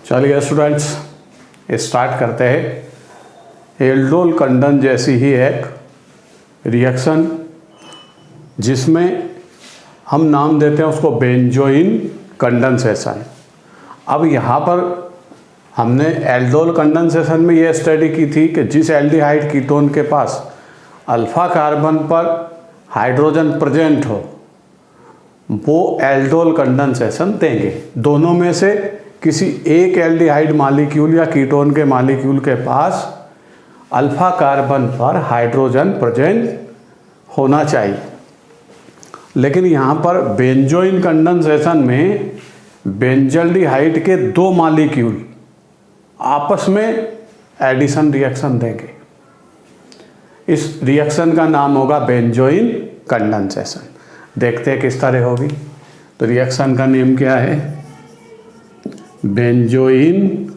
चलिए students start करते हैं। एल्डोल कंडन जैसी ही एक रिएक्शन जिसमें हम नाम देते हैं उसको बेंजोइन कंडेंसेशन। अब यहाँ पर हमने एल्डोल कंडेंसेशन में ये स्टडी की थी कि जिस एल्डिहाइड कीटोन के पास अल्फा कार्बन पर हाइड्रोजन प्रेजेंट हो वो एल्डोल कंडेंसेशन देंगे। दोनों में से किसी एक एल्डिहाइड मॉलिक्यूल या कीटोन के मॉलिक्यूल के पास अल्फा कार्बन पर हाइड्रोजन प्रेजेंट होना चाहिए। लेकिन यहाँ पर बेंजोइन कंडेंसेशन में बेंजल्डिहाइड के दो मॉलिक्यूल आपस में एडिशन रिएक्शन देंगे। इस रिएक्शन का नाम होगा बेंजोइन कंडेंसेशन। देखते हैं किस तरह होगी। तो रिएक्शन का नेम क्या है? Benzoin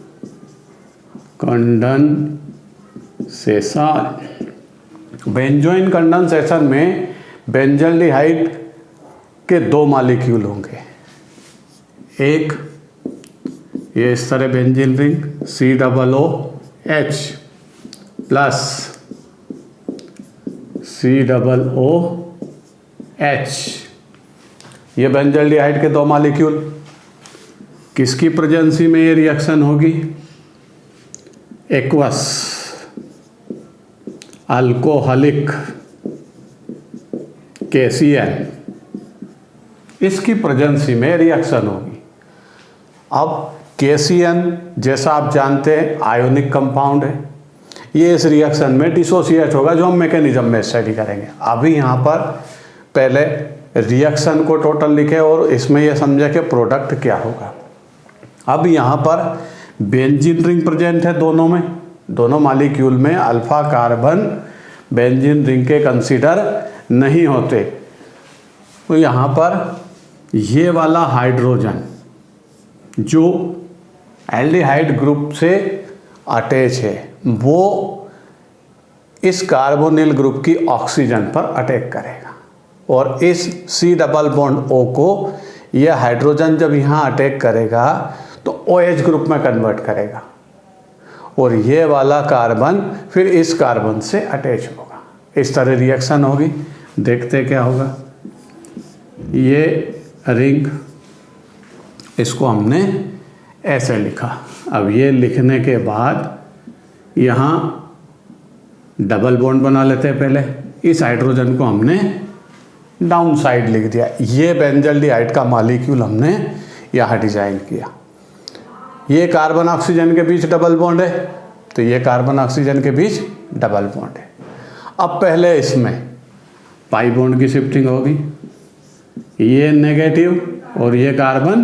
condensation. बेंजोइन कंडेंसेशन में बेंजल्डिहाइड के दो मॉलिक्यूल होंगे। एक ये इस तरह benzene ring COOH plus COOH, ये बेंजल्डिहाइड के दो मॉलिक्यूल। किसकी प्रेजेंसी में ये रिएक्शन होगी? एक्वस अल्कोहलिक KCl, इसकी प्रेजेंसी में रिएक्शन होगी। अब KCl जैसा आप जानते हैं आयोनिक कंपाउंड है। ये इस रिएक्शन में डिसोसिएट होगा जो हम मैकेनिज्म में स्टडी करेंगे। अभी यहाँ पर पहले रिएक्शन को टोटल लिखे और इसमें यह समझे कि प्रोडक्ट क्या होगा। अब यहाँ पर बेंजीन रिंग प्रेजेंट है दोनों में, दोनों मॉलिक्यूल में अल्फा कार्बन बेंजीन रिंग के कंसीडर नहीं होते। तो यहाँ पर ये वाला हाइड्रोजन जो एल्डिहाइड ग्रुप से अटैच है वो इस कार्बोनिल ग्रुप की ऑक्सीजन पर अटैक करेगा और इस C डबल बॉन्ड O को यह हाइड्रोजन जब यहाँ अटैक करेगा तो OH ग्रुप में कन्वर्ट करेगा और ये वाला कार्बन फिर इस कार्बन से अटैच होगा। इस तरह रिएक्शन होगी। देखते क्या होगा। ये रिंग इसको हमने ऐसे लिखा। अब ये लिखने के बाद यहाँ डबल बॉन्ड बना लेते हैं। पहले इस हाइड्रोजन को हमने डाउन साइड लिख दिया। ये बेंजल्डिहाइड का मॉलिक्यूल हमने यहाँ डिजाइन किया। ये कार्बन ऑक्सीजन के बीच डबल बॉन्ड है तो ये कार्बन ऑक्सीजन के बीच डबल बॉन्ड है। अब पहले इसमें पाई बॉन्ड की शिफ्टिंग होगी। ये नेगेटिव और ये कार्बन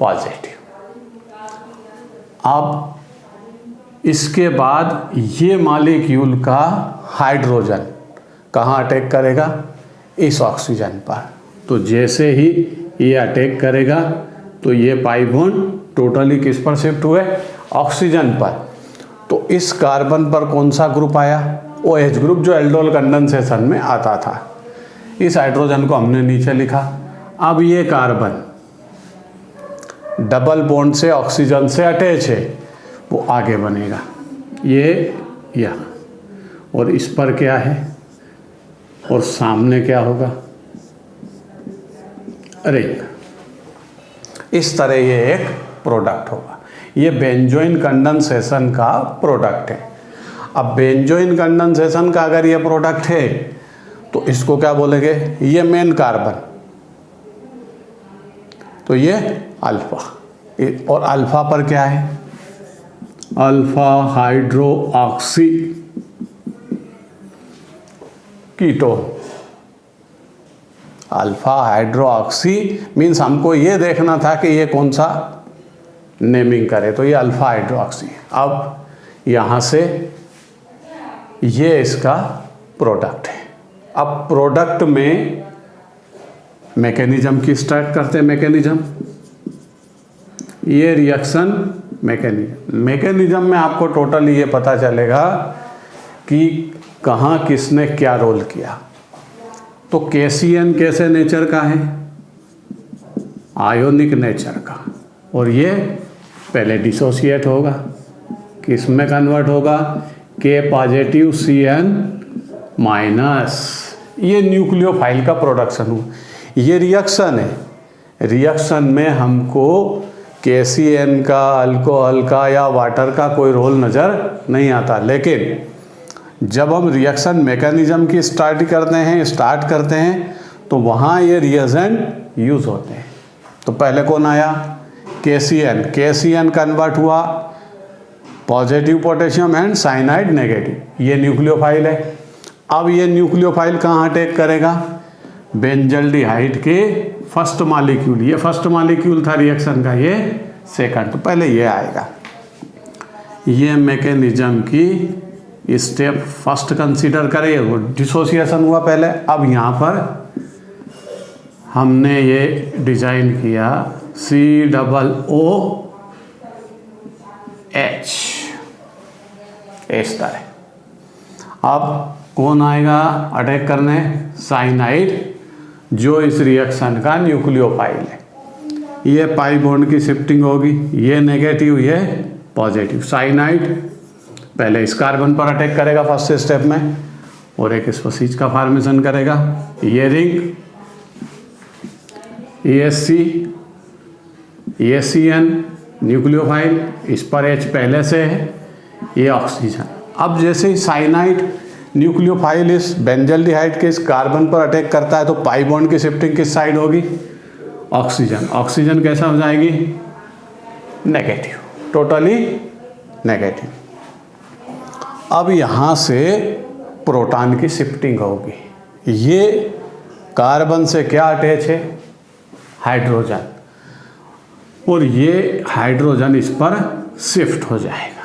पॉजिटिव। अब इसके बाद ये मॉलिक्यूल का हाइड्रोजन कहाँ अटैक करेगा? इस ऑक्सीजन पर। तो जैसे ही ये अटैक करेगा तो ये पाई बॉन्ड टोटली किस पर शिफ्ट हुए? ऑक्सीजन पर। तो इस कार्बन पर कौन सा ग्रुप आया? OH ग्रुप जो एल्डोल कंडेंसेशन में आता था। इस हाइड्रोजन को हमने नीचे लिखा। अब ये कार्बन डबल बॉन्ड से ऑक्सीजन से अटैच है वो आगे बनेगा ये यहाँ, और इस पर क्या है और सामने क्या होगा? रिंग। इस तरह ये एक प्रोडक्ट होगा। ये बेंजोइन कंडेंसेशन का प्रोडक्ट है। अब बेंजोइन कंडेंसेशन का अगर ये प्रोडक्ट है तो इसको क्या बोलेंगे? ये मेन कार्बन तो ये अल्फा, और अल्फा पर क्या है? Alpha hydro oxy ketone. Alpha hydro oxy means हमको ये देखना था कि ये कौन सा नेमिंग करे तो ये अल्फा हाइड्रो ऑक्सी। अब यहाँ से ये इसका प्रोडक्ट है। अब प्रोडक्ट में मैकेनिज्म की स्टार्ट करते हैं। मैकेनिज्म ये रिएक्शन मैकेनिज्म में आपको टोटल ये पता चलेगा कि कहाँ किसने क्या रोल किया। तो KCl कैसे नेचर का है? आयोनिक नेचर का, और ये पहले डिसोसिएट होगा, किस में कन्वर्ट होगा, K पॉजिटिव Cn माइनस, ये न्यूक्लियोफाइल का प्रोडक्शन हुआ। ये रिएक्शन है, रिएक्शन में हमको KCN का, अल्कोहल का या वाटर का कोई रोल नज़र नहीं आता, लेकिन जब हम रिएक्शन मैकेनिज्म की स्टार्ट करते हैं तो वहाँ ये रिएजेंट यूज़ होते हैं। तो पहले कौन आया, KCN कन्वर्ट हुआ positive potassium and cyanide negative, ये न्यूक्लियोफाइल है। अब ये न्यूक्लियोफाइल कहाँ अटैक करेगा, बेंजल्डिहाइड के फर्स्ट मॉलिक्यूल, ये फर्स्ट मॉलिक्यूल था रिएक्शन का, ये सेकंड, तो पहले ये आएगा। ये मैकेनिज्म की स्टेप फर्स्ट कंसीडर करें, वो डिसोसिएशन हुआ पहले। अब यहाँ पर हमने ये डिजाइन किया COOH, इस तरह। अब कौन आएगा अटैक करने, साइनाइड, जो इस रिएक्शन का न्यूक्लियोफाइल है। ये पाई बॉन्ड की शिफ्टिंग होगी, ये नेगेटिव ये पॉजिटिव। साइनाइड पहले इस कार्बन पर अटैक करेगा फर्स्ट स्टेप में और एक स्पीशीज का फॉर्मेशन करेगा। ये रिंग, ये CN न्यूक्लियोफाइल, इस पर H पहले से है, ये ऑक्सीजन। अब जैसे ही साइनाइड न्यूक्लियोफाइल इस बेंजल्डिहाइड के इस कार्बन पर अटैक करता है तो पाई बॉन्ड की शिफ्टिंग किस साइड होगी, ऑक्सीजन। ऑक्सीजन कैसा हो जाएगी, नेगेटिव, टोटली नेगेटिव। अब यहाँ से प्रोटॉन की शिफ्टिंग होगी, ये कार्बन से क्या अटैच है, हाइड्रोजन, और ये हाइड्रोजन इस पर शिफ्ट हो जाएगा।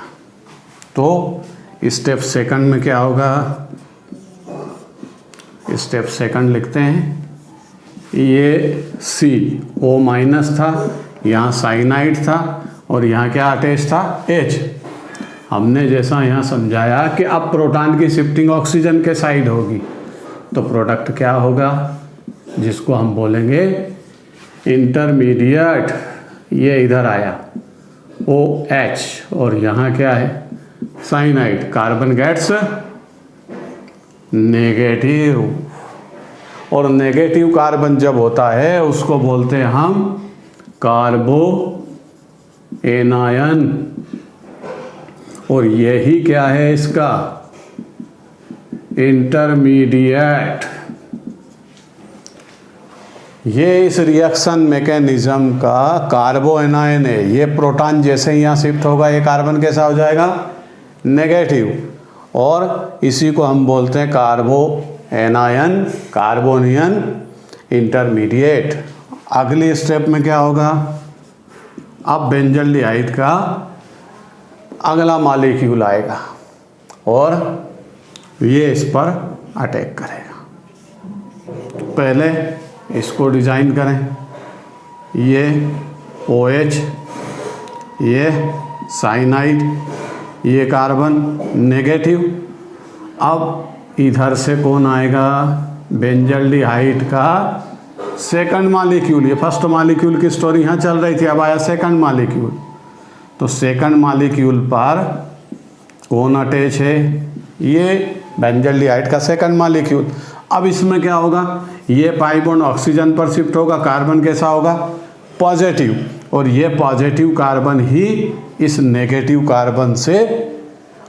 तो स्टेप सेकंड में क्या होगा, स्टेप सेकंड लिखते हैं, ये CO माइनस था, यहाँ साइनाइड था और यहाँ क्या अटैच था, H। हमने जैसा यहाँ समझाया कि अब प्रोटॉन की शिफ्टिंग ऑक्सीजन के साइड होगी, तो प्रोडक्ट क्या होगा, जिसको हम बोलेंगे इंटरमीडिएट, ये इधर आया OH और यहाँ क्या है, साइनाइड। कार्बन गेट्स नेगेटिव, और नेगेटिव कार्बन जब होता है उसको बोलते हैं हम कार्बो एनायन, और यही क्या है इसका, इंटरमीडिएट। ये इस रिएक्शन मैकेनिज्म का कार्बो एनायन है। ये प्रोटॉन जैसे ही यहाँ शिफ्ट होगा ये कार्बन कैसा हो जाएगा, नेगेटिव, और इसी को हम बोलते हैं कार्बो एनायन, कार्बोनियन इंटरमीडिएट। अगली स्टेप में क्या होगा, अब बेंजल्डिहाइड का अगला मॉलिक्यूल आएगा और ये इस पर अटैक करेगा। पहले इसको डिज़ाइन करें, ये OH, ये साइनाइड, ये कार्बन नेगेटिव। अब इधर से कौन आएगा, बेंजल्डिहाइड का सेकंड मॉलिक्यूल। ये फर्स्ट मॉलिक्यूल की स्टोरी यहाँ चल रही थी, अब आया सेकंड मॉलिक्यूल। तो सेकंड मॉलिक्यूल पर कौन अटैच है, ये बेंजल्डिहाइड का सेकंड मॉलिक्यूल। अब इसमें क्या होगा, ये पाई बॉन्ड ऑक्सीजन पर शिफ्ट होगा, कार्बन कैसा होगा, पॉजिटिव, और ये पॉजिटिव कार्बन ही इस नेगेटिव कार्बन से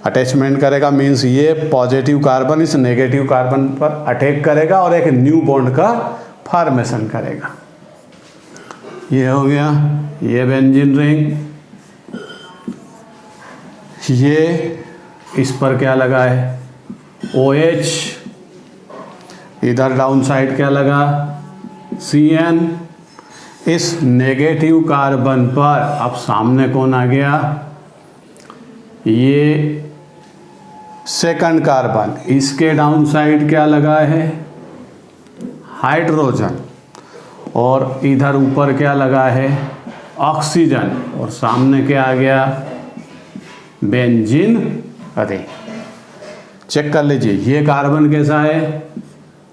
अटैचमेंट करेगा। मीन्स ये पॉजिटिव कार्बन इस नेगेटिव कार्बन पर अटैक करेगा और एक न्यू बॉन्ड का फॉर्मेशन करेगा। ये हो गया, ये बेंजीन रिंग, ये इस पर क्या लगा है, OH, इधर डाउन साइड क्या लगा, CN। इस नेगेटिव कार्बन पर अब सामने कौन आ गया, ये सेकंड कार्बन, इसके डाउन साइड क्या लगा है, हाइड्रोजन, और इधर ऊपर क्या लगा है, ऑक्सीजन, और सामने क्या आ गया, बेंजीन रिंग। चेक कर लीजिए, ये कार्बन कैसा है,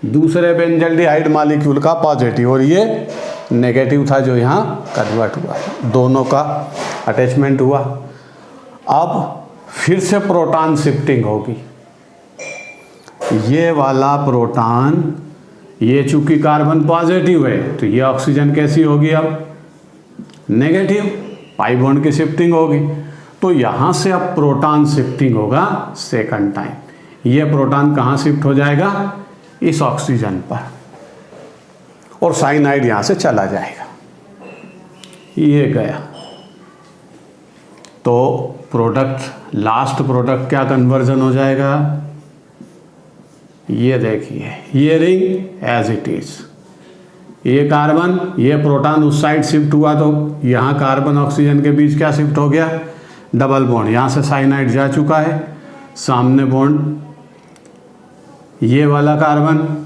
दूसरे बेंजल्डिहाइड मॉलिक्यूल का पॉजिटिव, और ये नेगेटिव था जो यहाँ कन्वर्ट हुआ, दोनों का अटैचमेंट हुआ। अब फिर से प्रोटॉन शिफ्टिंग होगी, ये वाला प्रोटॉन, ये चूंकि कार्बन पॉजिटिव है तो ये ऑक्सीजन कैसी होगी, अब नेगेटिव, पाई बॉन्ड की शिफ्टिंग होगी। तो यहाँ से अब प्रोटॉन शिफ्टिंग होगा सेकंड टाइम, ये प्रोटॉन कहाँ शिफ्ट हो जाएगा, इस ऑक्सीजन पर, और साइनाइड यहाँ से चला जाएगा, ये गया। तो प्रोडक्ट, लास्ट प्रोडक्ट क्या कन्वर्जन हो जाएगा, ये देखिए, ये रिंग एज इट इज, ये कार्बन, ये प्रोटॉन उस साइड शिफ्ट हुआ तो यहाँ कार्बन ऑक्सीजन के बीच क्या शिफ्ट हो गया, डबल बॉन्ड, यहाँ से साइनाइड जा चुका है, सामने बॉन्ड, ये वाला कार्बन,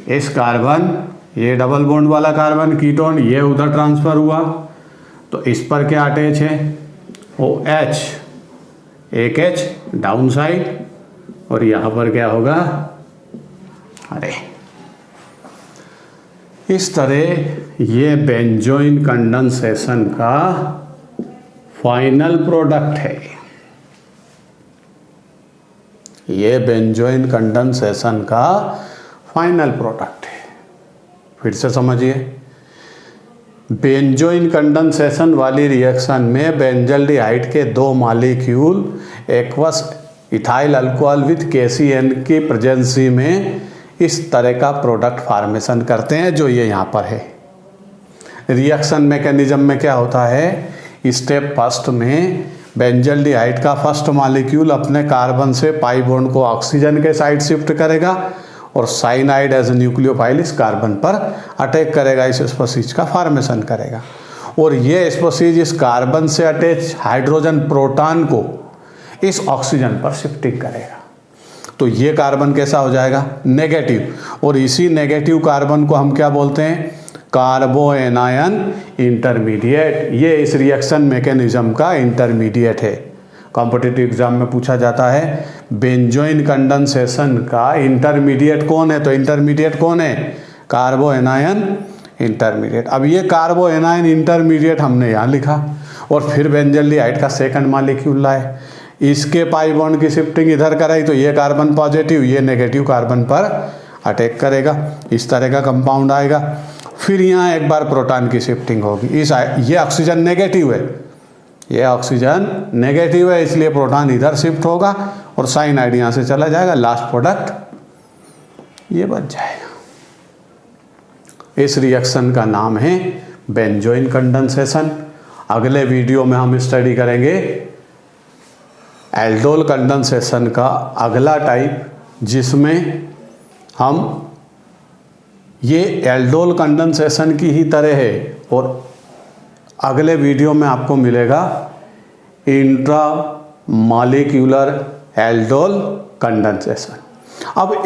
इस कार्बन, ये डबल बॉन्ड वाला कार्बन कीटोन, ये उधर ट्रांसफर हुआ, तो इस पर क्या अटैच है, OH, एक H डाउन साइड, और यहाँ पर क्या होगा, अरे इस तरह ये बेंजोइन कंडेंसेशन का फाइनल प्रोडक्ट है। ये बेंजोइन कंडेंसेशन का फाइनल प्रोडक्ट है। फिर से समझिए, बेंजोइन कंडेंसेशन वाली रिएक्शन में बेंजल्डिहाइड के 2 molecule aqueous ethyl alcohol with KCN की प्रेजेंसी में इस तरह का प्रोडक्ट फॉर्मेशन करते हैं जो ये यहाँ पर है। रिएक्शन मैकेनिज्म में क्या होता है, स्टेप फर्स्ट में बेंजल्डिहाइड का फर्स्ट मॉलिक्यूल अपने कार्बन से पाई बॉन्ड को ऑक्सीजन के साइड शिफ्ट करेगा, और साइनाइड एज न्यूक्लियोफाइल इस कार्बन पर अटैक करेगा, इस स्पीसीज का फॉर्मेशन करेगा, और ये स्पीसीज इस कार्बन से अटैच हाइड्रोजन प्रोटॉन को इस ऑक्सीजन पर शिफ्टिंग करेगा। तो ये कार्बन कैसा हो जाएगा, नेगेटिव, और इसी नेगेटिव कार्बन को हम क्या बोलते हैं, कार्बो एनायन इंटरमीडिएट। ये इस रिएक्शन मैकेनिज्म का इंटरमीडिएट है। कॉम्पिटिटिव एग्जाम में पूछा जाता है बेंजोइन कंडेंसेशन का इंटरमीडिएट कौन है, तो इंटरमीडिएट कौन है, कार्बो एनायन इंटरमीडिएट। अब ये कार्बो एनायन इंटरमीडिएट हमने यहाँ लिखा, और फिर बेंजल्डिहाइड का सेकंड मॉलिक्यूल लाए, इसके पाई बॉन्ड की शिफ्टिंग इधर कराई, तो ये कार्बन पॉजिटिव, ये नेगेटिव कार्बन पर अटैक करेगा, इस तरह का कंपाउंड आएगा। फिर यहाँ एक बार प्रोटॉन की शिफ्टिंग होगी, ये ऑक्सीजन नेगेटिव है, ये ऑक्सीजन नेगेटिव है, इसलिए प्रोटॉन इधर शिफ्ट होगा और साइनाइड यहाँ से चला जाएगा, लास्ट प्रोडक्ट ये बच जाएगा। इस रिएक्शन का नाम है बेंजोइन कंडेंसेशन। अगले वीडियो में हम स्टडी करेंगे एल्डोल कंडेंसेशन का अगला टाइप, जिसमें हम ये एल्डोल कंडेंसेशन की ही तरह है, और अगले वीडियो में आपको मिलेगा इंट्रा मॉलिक्यूलर एल्डोल कंडेंसेशन। अब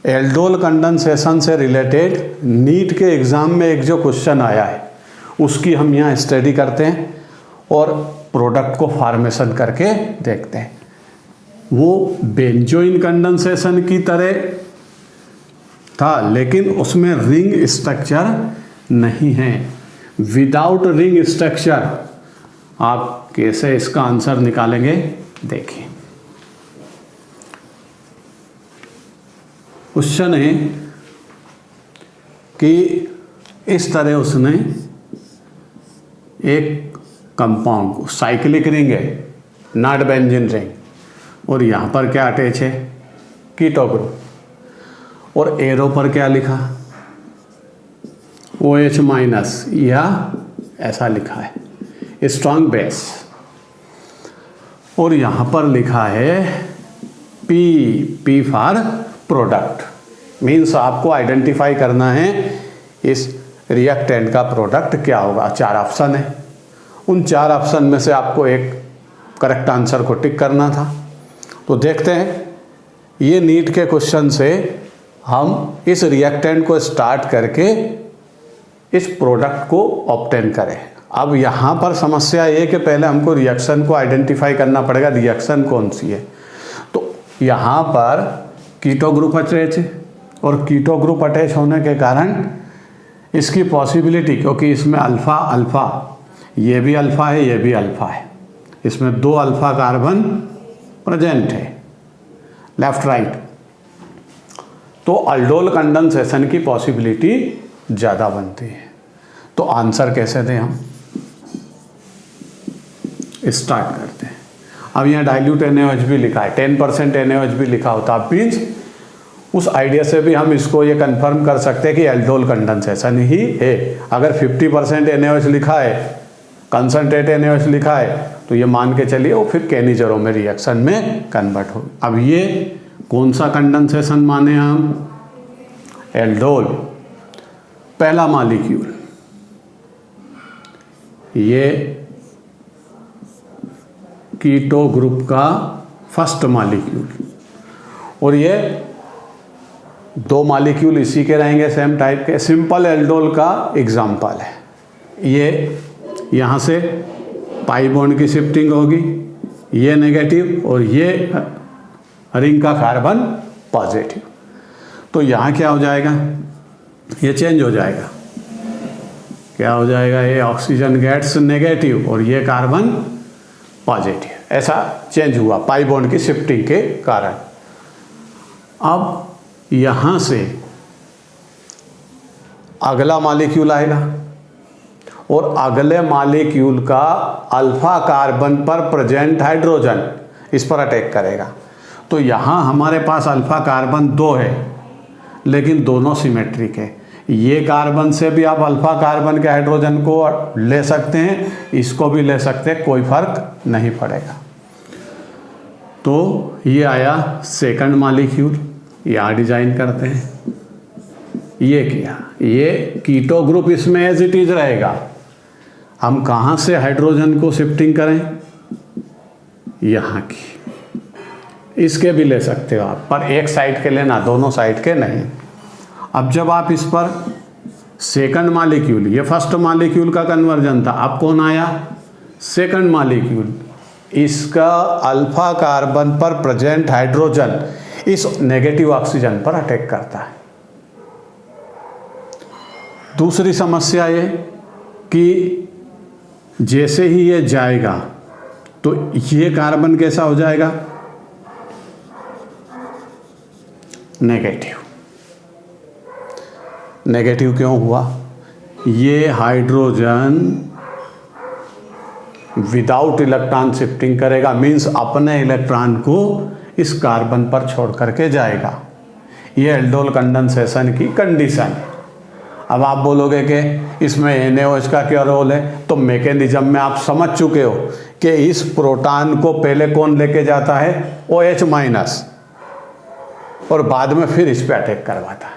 एल्डोल कंडेंसेशन से रिलेटेड नीट के एग्ज़ाम में एक जो क्वेश्चन आया है उसकी हम यहाँ स्टडी करते हैं और प्रोडक्ट को फॉर्मेशन करके देखते हैं। वो बेंजोइन कंडेंसेशन की तरह था, लेकिन उसमें रिंग स्ट्रक्चर नहीं है। विदाउट रिंग स्ट्रक्चर आप कैसे इसका आंसर निकालेंगे, देखिए। क्वेश्चन है कि इस तरह उसने एक कंपाउंड को, साइक्लिक रिंग है, नॉट बेंजीन रिंग, और यहाँ पर क्या अटैच है, कीटो ग्रुप, और एरो पर क्या लिखा, OH माइनस, या ऐसा लिखा है स्ट्रॉन्ग बेस, और यहाँ पर लिखा है P फॉर प्रोडक्ट। मीन्स आपको आइडेंटिफाई करना है इस रिएक्टेंट का प्रोडक्ट क्या होगा। 4 ऑप्शन है, उन 4 ऑप्शन में से आपको एक करेक्ट आंसर को टिक करना था। तो देखते हैं, ये नीट के क्वेश्चन से हम इस रिएक्टेंट को स्टार्ट करके इस प्रोडक्ट को ऑब्टेन करें। अब यहाँ पर समस्या ये कि पहले हमको रिएक्शन को आइडेंटिफाई करना पड़ेगा, रिएक्शन कौन सी है। तो यहाँ पर कीटो ग्रुप अटैच है और कीटो ग्रुप अटैच होने के कारण इसकी पॉसिबिलिटी, क्योंकि इसमें अल्फ़ा अल्फ़ा, ये भी अल्फ़ा है, ये भी अल्फ़ा है, इसमें 2 अल्फ़ा कार्बन प्रेजेंट है लेफ्ट राइट, तो अल्डोल कंडेंसेशन की पॉसिबिलिटी ज़्यादा बनती है। तो आंसर कैसे दें हम, स्टार्ट करते हैं। अब यहाँ डाइल्यूट NaOH भी लिखा है, 10% NaOH भी लिखा होता है, मीन्स उस आइडिया से भी हम इसको ये कंफर्म कर सकते हैं कि एल्डोल कंडेंसेशन ही है। अगर 50% NaOH लिखा है, कंसनट्रेट NaOH लिखा है, तो ये मान के चलिए वो फिर केनिजरों में रिएक्शन में कन्वर्ट हो। अब ये कौन सा कंडेंसेशन माने हम, एल्डोल। पहला मॉलिक्यूल ये कीटो ग्रुप का फर्स्ट मॉलिक्यूल, और ये 2 मॉलिक्यूल इसी के रहेंगे सेम टाइप के। सिंपल एल्डोल का एग्जाम्पल है, ये यहाँ से पाई बॉन्ड की शिफ्टिंग होगी, ये नेगेटिव और ये रिंग का कार्बन पॉजिटिव, तो यहाँ क्या हो जाएगा, ये चेंज हो जाएगा, क्या हो जाएगा, ये ऑक्सीजन गेट्स नेगेटिव और ये कार्बन पॉजिटिव, ऐसा चेंज हुआ पाई बॉन्ड की शिफ्टिंग के कारण। अब यहाँ से अगला मॉलिक्यूल आएगा और अगले मॉलिक्यूल का अल्फा कार्बन पर प्रेजेंट हाइड्रोजन इस पर अटैक करेगा। तो यहाँ हमारे पास अल्फा कार्बन 2 है, लेकिन दोनों सिमेट्रिक है। ये कार्बन से भी आप अल्फा कार्बन के हाइड्रोजन को ले सकते हैं, इसको भी ले सकते हैं, कोई फर्क नहीं पड़ेगा। तो ये आया सेकंड मॉलिक्यूल, यहाँ डिजाइन करते हैं, ये किया, ये कीटो ग्रुप इसमें एज इट इज रहेगा। हम कहाँ से हाइड्रोजन को शिफ्टिंग करें, यहाँ की, इसके भी ले सकते हो आप, पर एक साइड के लेना, दोनों साइड के नहीं। अब जब आप इस पर सेकंड मॉलिक्यूल, ये फर्स्ट मॉलिक्यूल का कन्वर्जन था, अब कौन आया, सेकंड मॉलिक्यूल, इसका अल्फा कार्बन पर प्रेजेंट हाइड्रोजन इस नेगेटिव ऑक्सीजन पर अटैक करता है। दूसरी समस्या ये कि जैसे ही ये जाएगा तो ये कार्बन कैसा हो जाएगा, नेगेटिव। नेगेटिव क्यों हुआ, ये हाइड्रोजन विदाउट इलेक्ट्रॉन शिफ्टिंग करेगा, मीन्स अपने इलेक्ट्रॉन को इस कार्बन पर छोड़ करके जाएगा। ये एल्डोल कंडेंसेशन की कंडीशन है। अब आप बोलोगे कि इसमें NaOH का क्या रोल है, तो मैकेनिज्म में आप समझ चुके हो कि इस प्रोटॉन को पहले कौन लेके जाता है, OH- और बाद में फिर इस पे अटैक करवाता है।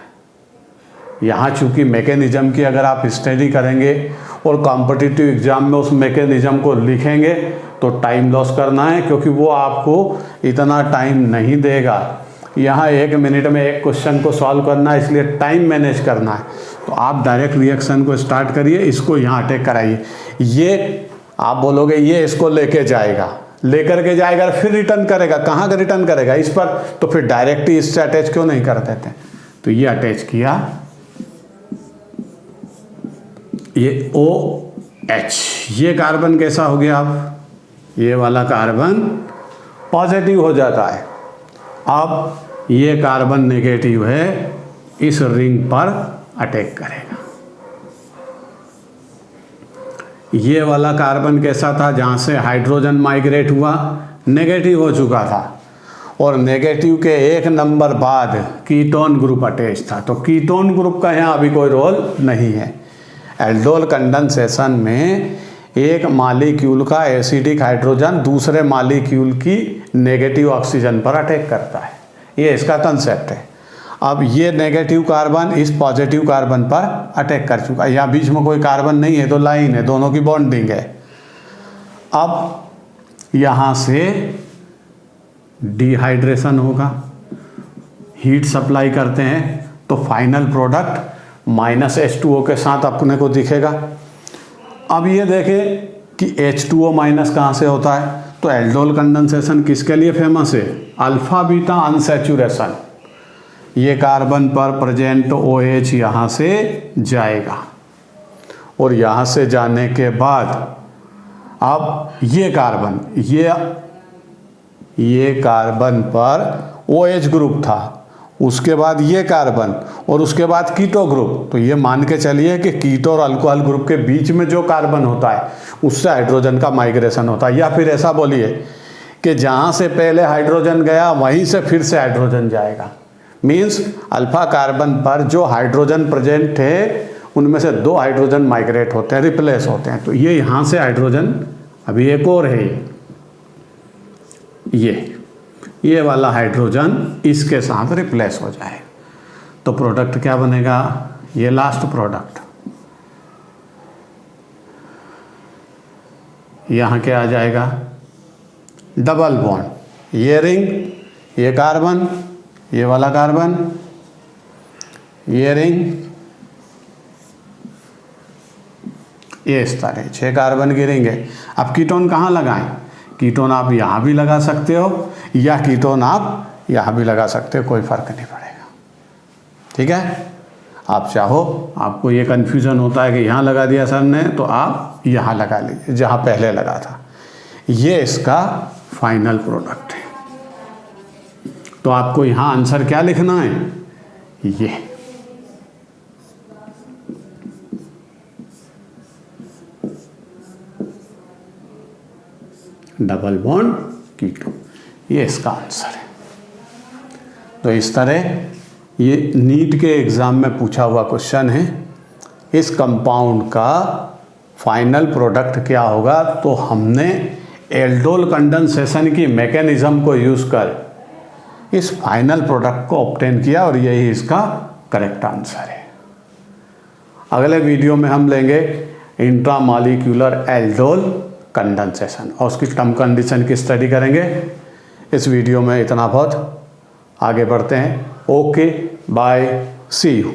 यहाँ चूंकि मैकेनिज्म की अगर आप स्टडी करेंगे और कॉम्पिटिटिव एग्जाम में उस मैकेनिज्म को लिखेंगे तो टाइम लॉस करना है, क्योंकि वो आपको इतना टाइम नहीं देगा। यहाँ 1 मिनट में एक क्वेश्चन को सॉल्व करना है, इसलिए टाइम मैनेज करना है। तो आप डायरेक्ट रिएक्शन को स्टार्ट करिए, इसको यहाँ अटैक कराइए। ये आप बोलोगे ये इसको लेके जाएगा, लेकर के जाएगा फिर रिटर्न करेगा, कहाँ का रिटर्न करेगा, इस पर, तो फिर डायरेक्ट ही इससे अटैच क्यों नहीं कर देते। तो ये अटैच किया, ये OH, ये कार्बन कैसा हो गया, अब ये वाला कार्बन पॉजिटिव हो जाता है। अब ये कार्बन नेगेटिव है, इस रिंग पर अटैक करेगा। ये वाला कार्बन कैसा था, जहाँ से हाइड्रोजन माइग्रेट हुआ, नेगेटिव हो चुका था, और नेगेटिव के 1 नंबर बाद कीटोन ग्रुप अटैच था। तो कीटोन ग्रुप का यहाँ अभी कोई रोल नहीं है। एल्डोल कंडेंसेशन में एक मॉलिक्यूल का एसिडिक हाइड्रोजन दूसरे मॉलिक्यूल की नेगेटिव ऑक्सीजन पर अटैक करता है, ये इसका कंसेप्ट है। अब ये नेगेटिव कार्बन इस पॉजिटिव कार्बन पर अटैक कर चुका है, यहाँ बीच में कोई कार्बन नहीं है, तो लाइन है, दोनों की बॉन्डिंग है। अब यहाँ से डिहाइड्रेशन होगा, हीट सप्लाई करते हैं, तो फाइनल प्रोडक्ट -H2O के साथ अपने को दिखेगा। अब ये देखें कि H2O- कहाँ से होता है, तो एल्डोल कंडेंसेशन किसके लिए फेमस है, अल्फा बीटा अनसैचुरेशन। ये कार्बन पर प्रेजेंट OH यहाँ से जाएगा और यहाँ से जाने के बाद अब ये कार्बन पर OH ग्रुप था, उसके बाद ये कार्बन और उसके बाद कीटो ग्रुप। तो ये मान के चलिए कि कीटो और अल्कोहल ग्रुप के बीच में जो कार्बन होता है उससे हाइड्रोजन का माइग्रेशन होता है। या फिर ऐसा बोलिए कि जहाँ से पहले हाइड्रोजन गया वहीं से फिर से हाइड्रोजन जाएगा। मीन्स अल्फा कार्बन पर जो हाइड्रोजन प्रेजेंट है उनमें से 2 हाइड्रोजन माइग्रेट होते हैं, रिप्लेस होते हैं। तो ये यहाँ से हाइड्रोजन, अभी एक और है ये वाला हाइड्रोजन इसके साथ रिप्लेस हो जाए। तो प्रोडक्ट क्या बनेगा? ये लास्ट प्रोडक्ट यहाँ क्या आ जाएगा? डबल बॉन्ड, ये रिंग, ये कार्बन, ये वाला कार्बन, ये रिंग, ये इस तरह 6 कार्बन की रिंग है। अब कीटोन कहाँ लगाएं? कीटोन आप यहाँ भी लगा सकते हो या कीटोन आप यहाँ भी लगा सकते हो, कोई फ़र्क नहीं पड़ेगा। ठीक है, आप चाहो, आपको ये कन्फ्यूज़न होता है कि यहाँ लगा दिया सर ने, तो आप यहाँ लगा लीजिए जहाँ पहले लगा था। ये इसका फाइनल प्रोडक्ट है। तो आपको यहाँ आंसर क्या लिखना है? ये डबल बॉन्ड कीटो, ये इसका आंसर है। तो इस तरह ये नीट के एग्ज़ाम में पूछा हुआ क्वेश्चन है। इस कंपाउंड का फाइनल प्रोडक्ट क्या होगा? तो हमने एल्डोल कंडेंसेशन की मैकेनिज्म को यूज़ कर इस फाइनल प्रोडक्ट को ऑब्टेन किया और यही इसका करेक्ट आंसर है। अगले वीडियो में हम लेंगे इंट्रामॉलिक्यूलर एल्डोल कंडेंसेशन और उसकी टर्म कंडीशन की स्टडी करेंगे। इस वीडियो में इतना बहुत, आगे बढ़ते हैं। Okay, bye, see you.